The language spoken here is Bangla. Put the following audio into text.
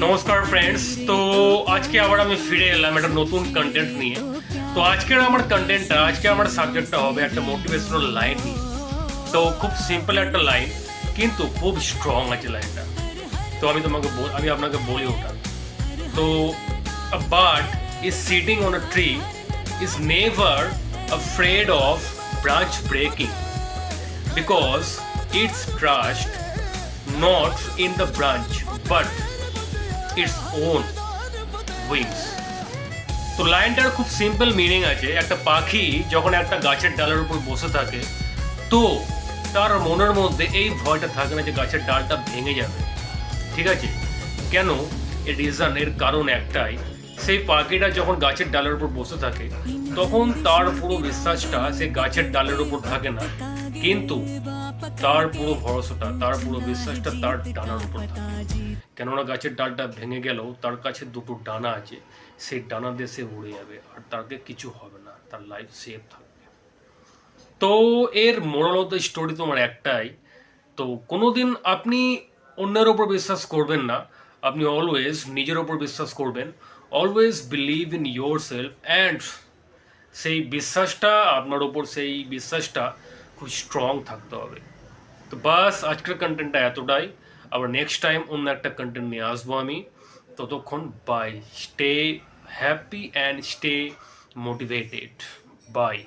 নমস্কার ফ্রেন্ডস। তো আজকে আবার আমি ফিরে এলাম একটা নতুন কন্টেন্ট নিয়ে। তো আজকের আমার সাবজেক্টটা হবে একটা মোটিভেশনাল লাইন নিয়ে। তো খুব সিম্পল একটা লাইন, কিন্তু খুব স্ট্রং আছে লাইনটা। তো আমি আপনাকে বলি ওটা। তো a bird is sitting on a tree is never afraid of branch breaking because its trust not in the branch but its own wings. তো লাইনটার খুব সিম্পল মিনিং আছে, একটা পাখি যখন একটা গাছের ডালের উপর বসে থাকে তো তার মনের মধ্যে এই ভয়টা থাকে না যে গাছের ডালটা ভেঙে যাবে। ঠিক আছে, কেন? এর কারণ একটাই, সেই পাখিটা যখন গাছের ডালের উপর বসে থাকে তখন তার পুরো বিশ্বাসটা সে গাছের ডালের উপর থাকে না, কিন্তু তার পুরো ভরসাটা, তার পুরো বিশ্বাসটা তার ডানার উপর থাকে। কেননা গাছের ডালটা ভেঙে গেলেও তার কাছে দুটো ডানা আছে, সেই ডানা দিয়ে সে উড়ে যাবে আর তাকে কিছু হবে না, তার লাইফ সেফ থাকবে। তো এর মোরাল অফ দ্য স্টোরি তোমার একটাই, তো কোনোদিন আপনি অন্যের ওপর বিশ্বাস করবেন না, আপনি অলওয়েজ নিজের ওপর বিশ্বাস করবেন। Always believe in your self and সেই বিশ্বাসটা খুব স্ট্রং থাকতে হবে। তো বাস আজকের কন্টেন্টটা এতটাই। আবার নেক্সট টাইম অন্য একটা কন্টেন্ট নিয়ে আসবো আমি। ততক্ষণ bye, stay happy and stay motivated. By.